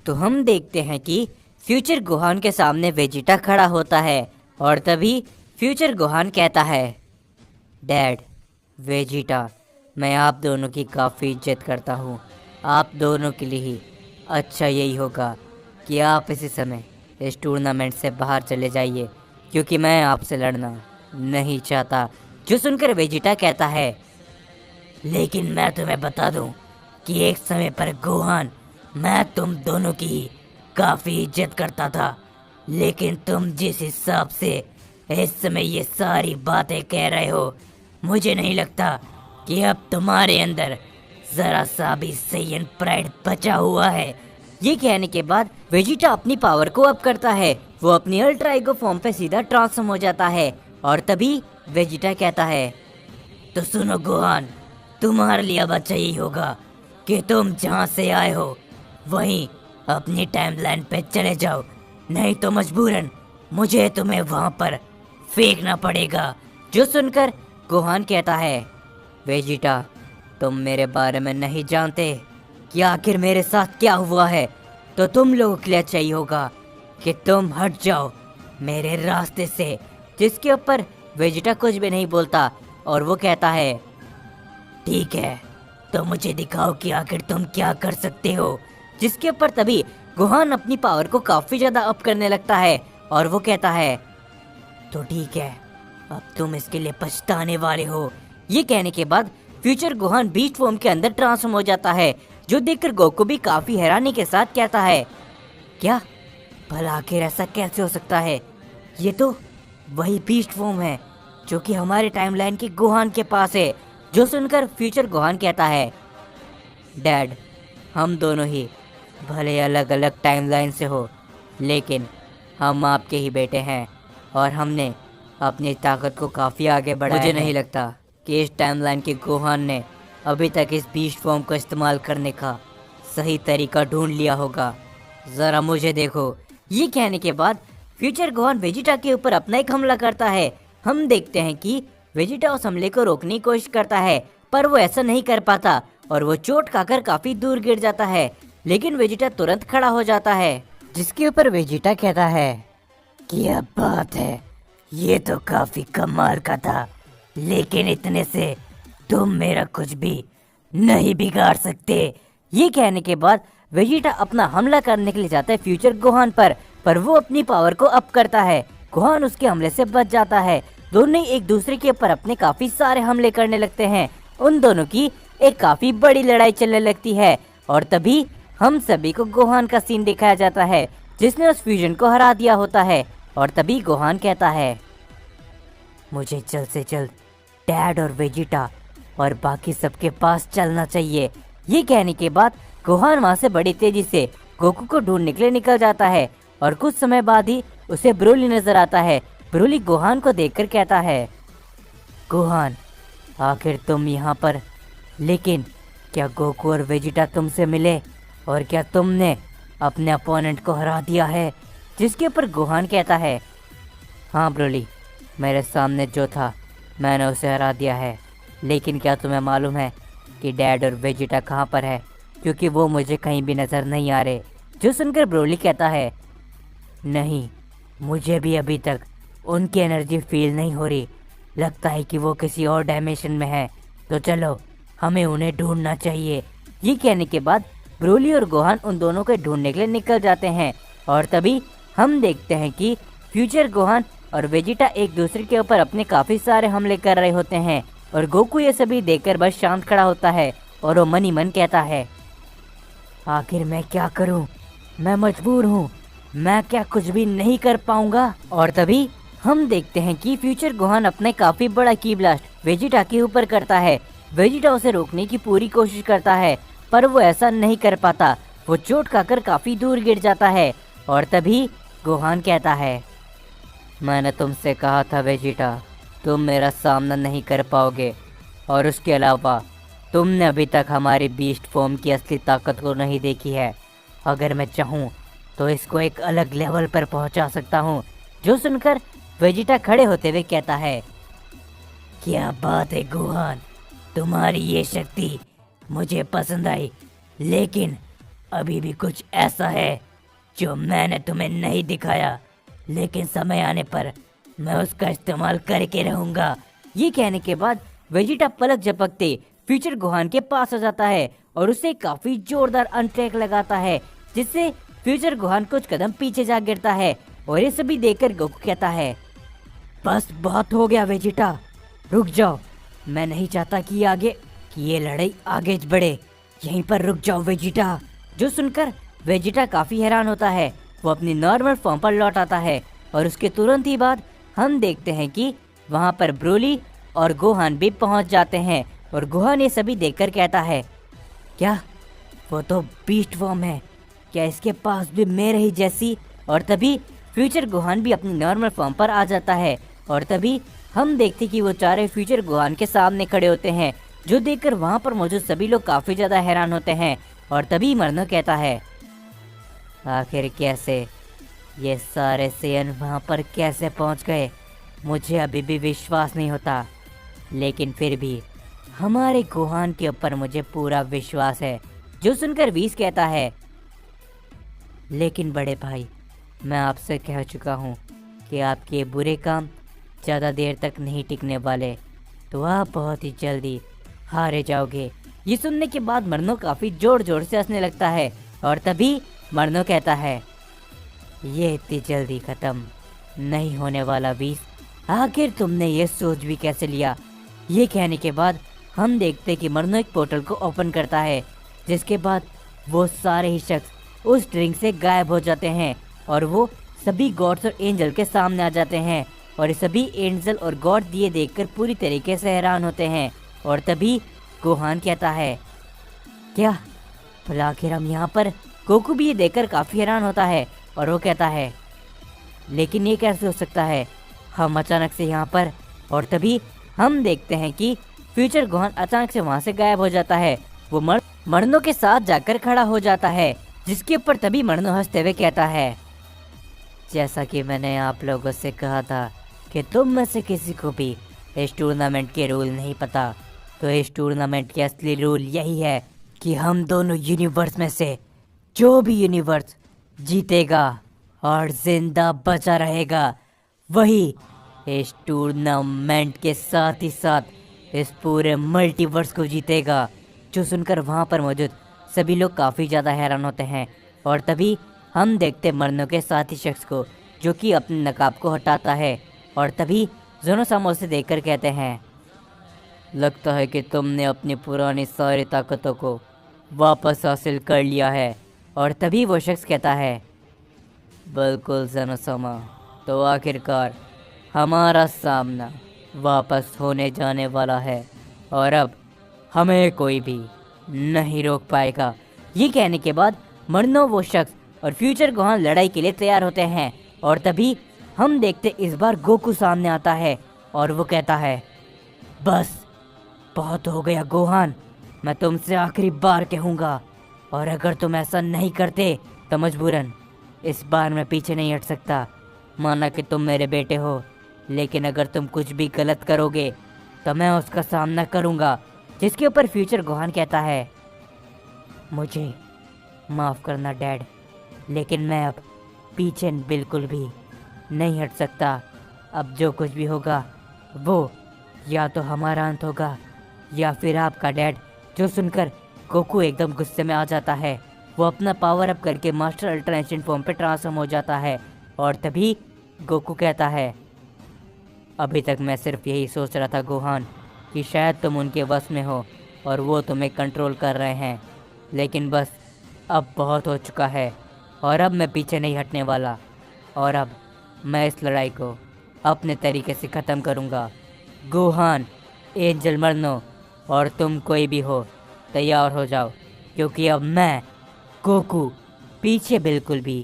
तो हम देखते हैं कि फ्यूचर गोहान के सामने वेजिटा खड़ा होता है और तभी फ्यूचर गोहान कहता है, डैड, वेजिटा, मैं आप दोनों की काफ़ी इज्जत करता हूँ। आप दोनों के लिए ही अच्छा यही होगा कि आप इसी समय इस टूर्नामेंट से बाहर चले जाइए, क्योंकि मैं आपसे लड़ना नहीं चाहता। जो सुनकर वेजिटा कहता है, लेकिन मैं तुम्हें बता दूं कि एक समय पर गोहान, मैं तुम दोनों की ही काफ़ी इज्जत करता था, लेकिन तुम जिस हिसाब से इस समय ये सारी बातें कह रहे हो, मुझे नहीं लगता कि अब तुम्हारे अंदर ज़रा सा भी सैयन प्राइड बचा हुआ है। ये कहने के बाद वेजिटा अपनी पावर को अप करता है। वो अपनी अल्ट्रा ईगो फॉर्म पे सीधा ट्रांसफॉर्म हो जाता है और तभी वेजिटा कहता है, तो सुनो गोहान, तुम्हारे लिए अब अच्छा यही होगा कि तुम जहाँ से आए हो वहीं अपनी टाइमलाइन पे चले जाओ, नहीं तो मजबूरन मुझे तुम्हें वहाँ पर फेंकना पड़ेगा। जो सुनकर गोहान कहता है, वेजिटा, तुम मेरे बारे में नहीं जानते कि आखिर मेरे साथ क्या हुआ है, तो तुम लोगों के लिए अच्छा ही होगा कि तुम हट जाओ मेरे रास्ते से। जिसके ऊपर वेजिटा कुछ भी नहीं बोलता और वो कहता है, ठीक है, तो मुझे दिखाओ कि आखिर तुम क्या कर सकते हो। जिसके ऊपर तभी गोहान अपनी पावर को काफ़ी ज़्यादा अप करने लगता है और वो कहता है, तो ठीक है, अब तुम इसके लिए पछताने वाले हो। ये कहने के बाद फ्यूचर गोहान बीस्ट फॉर्म के अंदर ट्रांसफॉर्म हो जाता है, जो देखकर गोकू भी काफ़ी हैरानी के साथ कहता है, क्या भला आखिर ऐसा कैसे हो सकता है? ये तो वही बीस्ट फॉर्म है जो कि हमारे टाइमलाइन के गोहान के पास है। जो सुनकर फ्यूचर गोहान कहता है, डैड, हम दोनों ही भले अलग अलग टाइमलाइन से हो, लेकिन हम आपके ही बेटे हैं और हमने अपनी ताकत को काफ़ी आगे बढ़ाया है। मुझे नहीं लगता कि इस टाइमलाइन के गोहान ने अभी तक इस बीस्ट फॉर्म को इस्तेमाल करने का सही तरीका ढूंढ लिया होगा। ज़रा मुझे देखो। ये कहने के बाद फ्यूचर गोहान वेजिटा के ऊपर अपना एक हमला करता है। हम देखते हैं कि वेजिटा उस हमले को रोकने की कोशिश करता है, पर वो ऐसा नहीं कर पाता और वो चोट खाकर काफ़ी दूर गिर जाता है। लेकिन वेजिटा तुरंत खड़ा हो जाता है, जिसके ऊपर वेजिटा कहता है, क्या बात है, ये तो काफ़ी कमाल का था, लेकिन इतने से तुम मेरा कुछ भी नहीं बिगाड़ सकते। ये कहने के बाद वेजिटा अपना हमला करने के लिए जाता है फ्यूचर गोहान पर वो अपनी पावर को अप करता है। गोहान उसके हमले से बच जाता है। दोनों एक दूसरे के ऊपर अपने काफी सारे हमले करने लगते हैं। उन दोनों की एक काफी बड़ी लड़ाई चलने लगती है और तभी हम सभी को गोहान का सीन दिखाया जाता है, जिसने उस फ्यूजन को हरा दिया होता है। और तभी गोहान कहता है, मुझे जल्द से जल्द डैड और वेजिटा और बाकी सबके पास चलना चाहिए। ये कहने के बाद गोहान वहाँ से बड़ी तेजी से गोकू को ढूंढने के लिए निकल जाता है और कुछ समय बाद ही उसे ब्रोली नजर आता है। ब्रोली गोहान को देखकर कहता है, गोहान, आखिर तुम यहाँ पर, लेकिन क्या गोकू और वेजिटा तुमसे मिले और क्या तुमने अपने अपोनेंट को हरा दिया है? जिसके ऊपर गोहान कहता है, हाँ ब्रोली, मेरे सामने जो था मैंने उसे हरा दिया है, लेकिन क्या तुम्हें मालूम है कि डैड और वेजिटा कहाँ पर है? क्योंकि वो मुझे कहीं भी नज़र नहीं आ रहे। जो सुनकर ब्रोली कहता है, नहीं, मुझे भी अभी तक उनकी एनर्जी फील नहीं हो रही, लगता है कि वो किसी और डायमेंशन में है, तो चलो हमें उन्हें ढूंढना चाहिए। ये कहने के बाद ब्रोली और गोहान उन दोनों को ढूंढने के लिए निकल जाते हैं और तभी हम देखते हैं कि फ्यूचर गोहान और वेजिटा एक दूसरे के ऊपर अपने काफ़ी सारे हमले कर रहे होते हैं और गोकू ये सभी देखकर बस शांत खड़ा होता है और वो मन ही मन कहता है, आखिर मैं क्या करूं? मैं मजबूर हूं, मैं क्या कुछ भी नहीं कर पाऊंगा। और तभी हम देखते हैं कि फ्यूचर गोहान अपने काफ़ी बड़ा की ब्लास्ट वेजिटा के ऊपर करता है। वेजिटा उसे रोकने की पूरी कोशिश करता है, पर वो ऐसा नहीं कर पाता। वो चोट खाकर काफ़ी दूर गिर जाता है और तभी गोहान कहता है, मैंने तुमसे कहा था वेजिटा, तुम मेरा सामना नहीं कर पाओगे, और उसके अलावा तुमने अभी तक हमारी बीस्ट फॉर्म की असली ताकत को नहीं देखी है। अगर मैं चाहूँ तो इसको एक अलग लेवल पर पहुँचा सकता हूँ। जो सुनकर वेजिटा खड़े होते हुए कहता है, क्या बात है गोहान, तुम्हारी ये शक्ति मुझे पसंद आई, लेकिन अभी भी कुछ ऐसा है जो मैंने तुम्हें नहीं दिखाया, लेकिन समय आने पर मैं उसका इस्तेमाल करके रहूंगा। ये कहने के बाद वेजिटा पलक झपकते फ्यूचर गोहान के पास आ जाता है और उसे काफी जोरदार अनट्रैक लगाता है, जिससे फ्यूचर गोहान कुछ कदम पीछे जा गिरता है। और ये सभी देखकर गोकू कहता है, बस बहुत हो गया वेजिटा, रुक जाओ। मैं नहीं चाहता कि ये लड़ाई आगे बढ़े। यहीं पर रुक जाओ वेजिटा। जो सुनकर वेजिटा काफी हैरान होता है। वो अपनी नॉर्मल फॉर्म पर लौट आता है और उसके तुरंत ही बाद हम देखते हैं कि वहां पर ब्रोली और गोहान भी पहुंच जाते हैं। और गोहान ये सभी देखकर कहता है, क्या वो तो बीस्ट फॉर्म है, क्या इसके पास भी मेरे ही जैसी। और तभी फ्यूचर गोहान भी अपनी नॉर्मल फॉर्म पर आ जाता है। और तभी हम देखते कि वो चारों फ्यूचर गोहान के सामने खड़े होते हैं, जो देखकर वहां पर मौजूद सभी लोग काफी ज्यादा हैरान होते हैं। और तभी मरनो कहता है, आखिर कैसे ये सारे सेयन वहां पर कैसे पहुंच गए, मुझे अभी भी विश्वास नहीं होता। लेकिन फिर भी हमारे गोहान के ऊपर मुझे पूरा विश्वास है। जो सुनकर वीस कहता है, लेकिन बड़े भाई, मैं आपसे कह चुका हूँ कि आपके बुरे काम ज़्यादा देर तक नहीं टिकने वाले, तो आप बहुत ही जल्दी हारे जाओगे। ये सुनने के बाद मरनो काफ़ी जोर जोर से हंसने लगता है। और तभी मरनो कहता है, ये इतनी जल्दी ख़त्म नहीं होने वाला वीस, आखिर तुमने ये सोच भी कैसे लिया। ये कहने के बाद हम देखते कि मरनो एक पोर्टल को ओपन करता है, जिसके बाद वो सारे ही शख्स उस ड्रिंक से गायब हो जाते हैं और वो सभी गॉड्स और एंजल के सामने आ जाते हैं। और ये सभी एंजल और गॉड ये देखकर पूरी तरीके से हैरान होते हैं। और तभी गोहान कहता है, क्या भला आखिर हम यहाँ पर। गोकू भी ये देखकर काफ़ी हैरान होता है और वो कहता है, लेकिन ये कैसे हो सकता है, हम अचानक से यहाँ पर। और तभी हम देखते हैं कि फ्यूचर गोहान अचानक से वहाँ से गायब हो जाता है। वो मरनो के साथ जाकर खड़ा हो जाता है, जिसके ऊपर तभी मरनो हंसते हुए कहता है, जैसा कि मैंने आप लोगों से कहा था कि तुम में से किसी को भी इस टूर्नामेंट के रूल नहीं पता, तो इस टूर्नामेंट के असली रूल यही है कि हम दोनों यूनिवर्स में से जो भी यूनिवर्स जीतेगा और जिंदा बचा रहेगा, वही इस टूर्नामेंट के साथ ही साथ इस पूरे मल्टीवर्स को जीतेगा। जो सुनकर वहाँ पर मौजूद सभी लोग काफ़ी ज़्यादा हैरान होते हैं। और तभी हम देखते मरनो के साथ ही शख्स को, जो कि अपने नकाब को हटाता है। और तभी जोनोसामा उसे देखकर कहते हैं, लगता है कि तुमने अपनी पुरानी सारी ताकतों को वापस हासिल कर लिया है। और तभी वो शख्स कहता है, बिल्कुल जोनोसामा, तो आखिरकार हमारा सामना वापस होने जाने वाला है और अब हमें कोई भी नहीं रोक पाएगा। ये कहने के बाद मरनो, वो शख्स और फ्यूचर गोहान लड़ाई के लिए तैयार होते हैं। और तभी हम देखते इस बार गोकू सामने आता है और वो कहता है, बस बहुत हो गया गोहान, मैं तुमसे आखिरी बार कहूँगा, और अगर तुम ऐसा नहीं करते तो मजबूरन इस बार मैं पीछे नहीं हट सकता। माना कि तुम मेरे बेटे हो, लेकिन अगर तुम कुछ भी गलत करोगे तो मैं उसका सामना करूँगा। जिसके ऊपर फ्यूचर गोहान कहता है, मुझे माफ़ करना डैड, लेकिन मैं अब पीछे बिल्कुल भी नहीं हट सकता। अब जो कुछ भी होगा वो या तो हमारा अंत होगा या फिर आपका डैड। जो सुनकर गोकू एकदम गुस्से में आ जाता है। वो अपना पावर अप करके मास्टर अल्ट्रा एंशिएंट फॉर्म पे ट्रांसफॉर्म हो जाता है। और तभी गोकू कहता है, अभी तक मैं सिर्फ यही सोच रहा था गोहान कि शायद तुम उनके वश में हो और वो तुम्हें कंट्रोल कर रहे हैं, लेकिन बस अब बहुत हो चुका है और अब मैं पीछे नहीं हटने वाला। और अब मैं इस लड़ाई को अपने तरीके से ख़त्म करूँगा। गोहान, एंजल मरनो और तुम कोई भी हो, तैयार हो जाओ, क्योंकि अब मैं गोकू पीछे बिल्कुल भी